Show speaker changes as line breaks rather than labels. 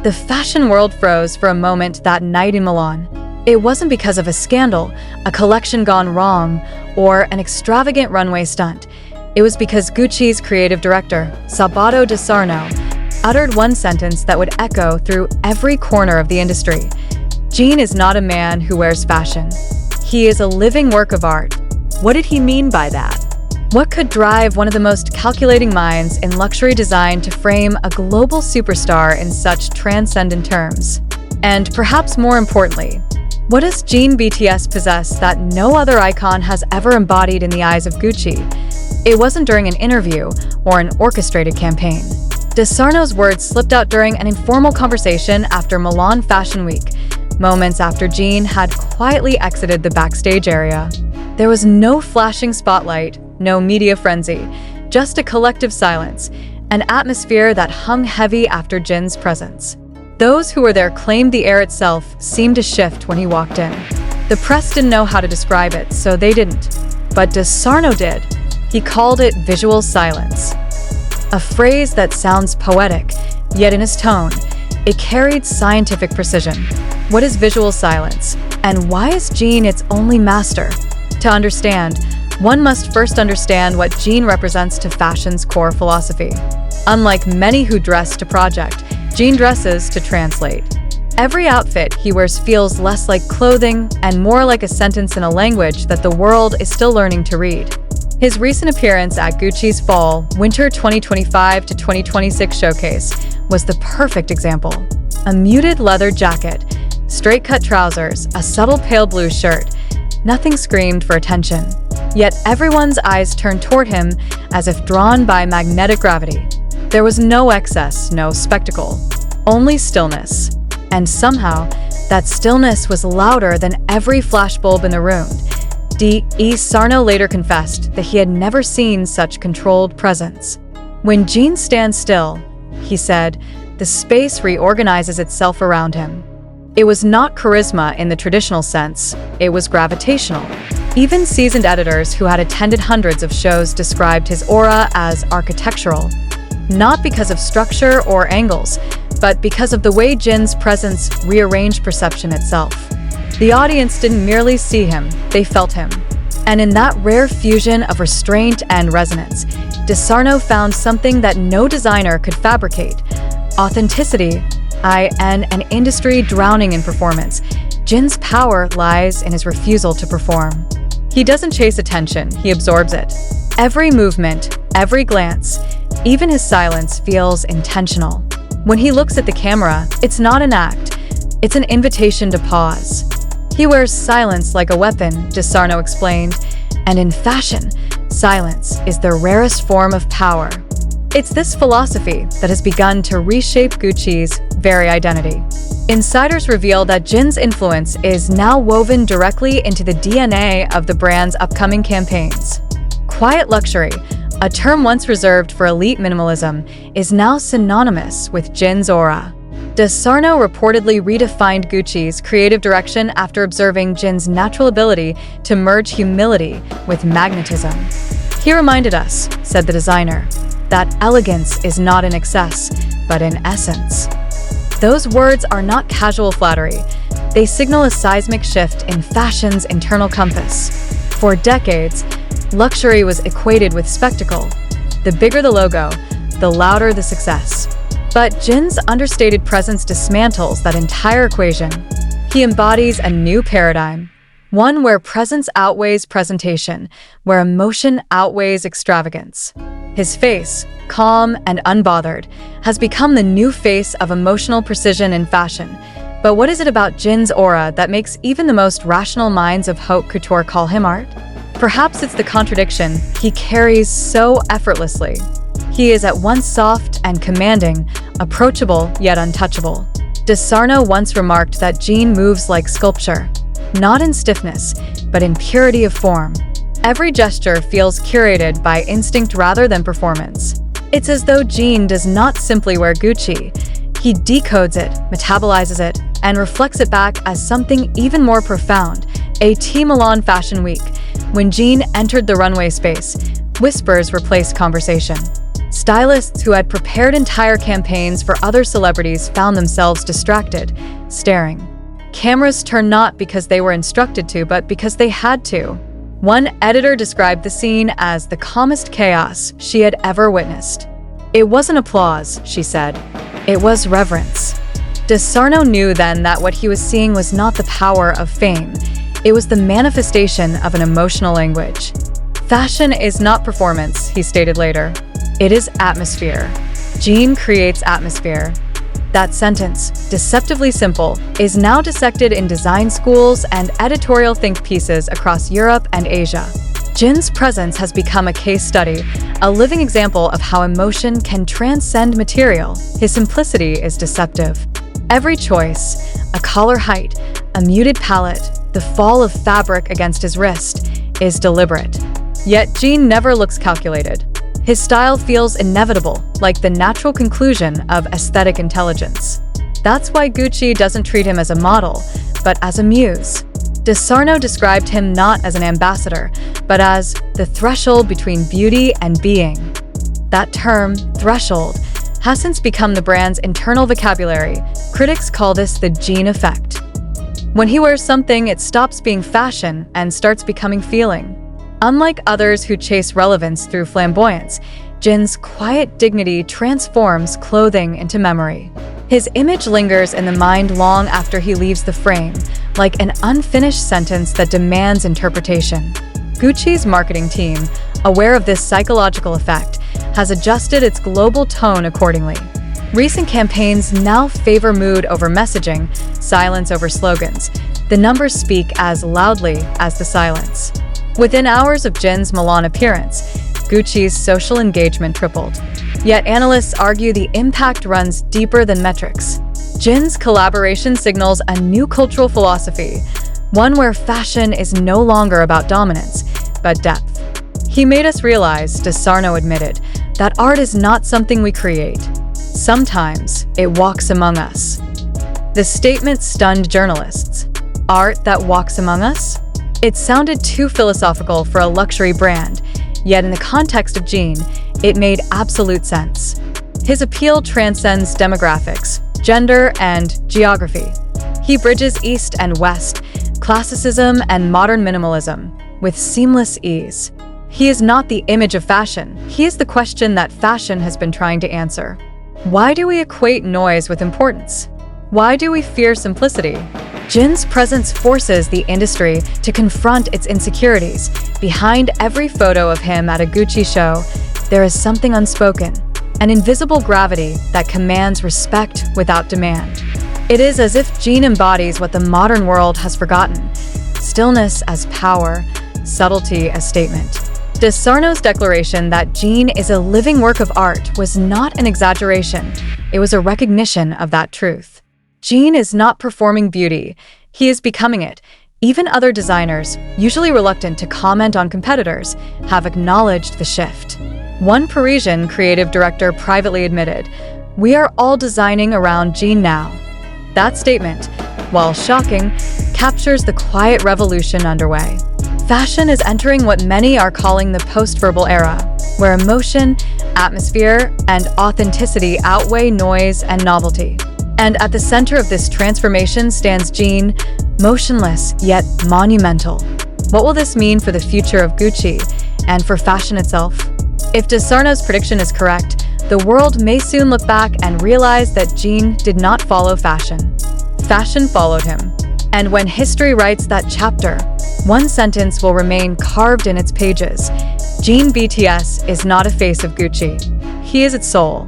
The fashion world froze for a moment that night in Milan. It wasn't because of a scandal, a collection gone wrong, or an extravagant runway stunt. It was because Gucci's creative director, Sabato De Sarno, uttered one sentence that would echo through every corner of the industry. Jin is not a man who wears fashion. He is a living work of art. What did he mean by that? What could drive one of the most calculating minds in luxury design to frame a global superstar in such transcendent terms? And perhaps more importantly, what does Jin BTS possess that no other icon has ever embodied in the eyes of Gucci? It wasn't during an interview or an orchestrated campaign. De Sarno's words slipped out during an informal conversation after Milan Fashion Week, moments after Jin had quietly exited the backstage area. There was no flashing spotlight, no media frenzy, just a collective silence, an atmosphere that hung heavy after Jin's presence. Those who were there claimed the air itself seemed to shift when he walked in. The press didn't know how to describe it, so they didn't. But De Sarno did. He called it visual silence. A phrase that sounds poetic, yet in his tone, it carried scientific precision. What is visual silence? And why is Jin its only master? To understand, one must first understand what Jin represents to fashion's core philosophy. Unlike many who dress to project, Jin dresses to translate. Every outfit he wears feels less like clothing and more like a sentence in a language that the world is still learning to read. His recent appearance at Gucci's Fall/Winter 2025 to 2026 showcase was the perfect example. A muted leather jacket, straight-cut trousers, a subtle pale blue shirt. Nothing screamed for attention. Yet everyone's eyes turned toward him as if drawn by magnetic gravity. There was no excess, no spectacle, only stillness. And somehow, that stillness was louder than every flashbulb in the room. De Sarno later confessed that he had never seen such controlled presence. When Jin stands still, he said, the space reorganizes itself around him. It was not charisma in the traditional sense, it was gravitational. Even seasoned editors who had attended hundreds of shows described his aura as architectural. Not because of structure or angles, but because of the way Jin's presence rearranged perception itself. The audience didn't merely see him, they felt him. And in that rare fusion of restraint and resonance, De Sarno found something that no designer could fabricate. Authenticity, in an industry drowning in performance. Jin's power lies in his refusal to perform. He doesn't chase attention, he absorbs it. Every movement, every glance, even his silence feels intentional. When he looks at the camera, it's not an act, it's an invitation to pause. He wears silence like a weapon, De Sarno explained, and in fashion, silence is the rarest form of power. It's this philosophy that has begun to reshape Gucci's very identity. Insiders reveal that Jin's influence is now woven directly into the DNA of the brand's upcoming campaigns. Quiet luxury, a term once reserved for elite minimalism, is now synonymous with Jin's aura. De Sarno reportedly redefined Gucci's creative direction after observing Jin's natural ability to merge humility with magnetism. He reminded us, said the designer, that elegance is not in excess, but in essence. Those words are not casual flattery. They signal a seismic shift in fashion's internal compass. For decades, luxury was equated with spectacle. The bigger the logo, the louder the success. But Jin's understated presence dismantles that entire equation. He embodies a new paradigm, one where presence outweighs presentation, where emotion outweighs extravagance. His face, calm and unbothered, has become the new face of emotional precision in fashion. But what is it about Jin's aura that makes even the most rational minds of haute couture call him art? Perhaps it's the contradiction he carries so effortlessly. He is at once soft and commanding, approachable yet untouchable. De Sarno once remarked that Jin moves like sculpture, not in stiffness, but in purity of form. Every gesture feels curated by instinct rather than performance. It's as though Jin does not simply wear Gucci. He decodes it, metabolizes it, and reflects it back as something even more profound. Milan Fashion Week, when Jin entered the runway space, whispers replaced conversation. Stylists who had prepared entire campaigns for other celebrities found themselves distracted, staring. Cameras turned not because they were instructed to, but because they had to. One editor described the scene as the calmest chaos she had ever witnessed. It wasn't applause, she said. It was reverence. De Sarno knew then that what he was seeing was not the power of fame. It was the manifestation of an emotional language. Fashion is not performance, he stated later. It is atmosphere. Jin creates atmosphere. That sentence, deceptively simple, is now dissected in design schools and editorial think pieces across Europe and Asia. Jin's presence has become a case study, a living example of how emotion can transcend material. His simplicity is deceptive. Every choice, a collar height, a muted palette, the fall of fabric against his wrist, is deliberate. Yet Jin never looks calculated. His style feels inevitable, like the natural conclusion of aesthetic intelligence. That's why Gucci doesn't treat him as a model, but as a muse. De Sarno described him not as an ambassador, but as the threshold between beauty and being. That term, threshold, has since become the brand's internal vocabulary. Critics call this the Jin effect. When he wears something, it stops being fashion and starts becoming feeling. Unlike others who chase relevance through flamboyance, Jin's quiet dignity transforms clothing into memory. His image lingers in the mind long after he leaves the frame, like an unfinished sentence that demands interpretation. Gucci's marketing team, aware of this psychological effect, has adjusted its global tone accordingly. Recent campaigns now favor mood over messaging, silence over slogans. The numbers speak as loudly as the silence. Within hours of Jin's Milan appearance, Gucci's social engagement tripled. Yet analysts argue the impact runs deeper than metrics. Jin's collaboration signals a new cultural philosophy, one where fashion is no longer about dominance, but depth. He made us realize, De Sarno admitted, that art is not something we create. Sometimes it walks among us. The statement stunned journalists. Art that walks among us? It sounded too philosophical for a luxury brand, yet in the context of Jin, it made absolute sense. His appeal transcends demographics, gender, and geography. He bridges East and West, classicism and modern minimalism, with seamless ease. He is not the image of fashion, he is the question that fashion has been trying to answer. Why do we equate noise with importance? Why do we fear simplicity? Jin's presence forces the industry to confront its insecurities. Behind every photo of him at a Gucci show, there is something unspoken, an invisible gravity that commands respect without demand. It is as if Jin embodies what the modern world has forgotten: stillness as power, subtlety as statement. De Sarno's declaration that Jin is a living work of art was not an exaggeration, it was a recognition of that truth. Jin is not performing beauty, he is becoming it. Even other designers, usually reluctant to comment on competitors, have acknowledged the shift. One Parisian creative director privately admitted, "We are all designing around Jin now." That statement, while shocking, captures the quiet revolution underway. Fashion is entering what many are calling the post-verbal era, where emotion, atmosphere, and authenticity outweigh noise and novelty. And at the center of this transformation stands Jin, motionless yet monumental. What will this mean for the future of Gucci and for fashion itself? If De Sarno's prediction is correct, the world may soon look back and realize that Jin did not follow fashion. Fashion followed him. And when history writes that chapter, one sentence will remain carved in its pages: Jin BTS is not a face of Gucci. He is its soul.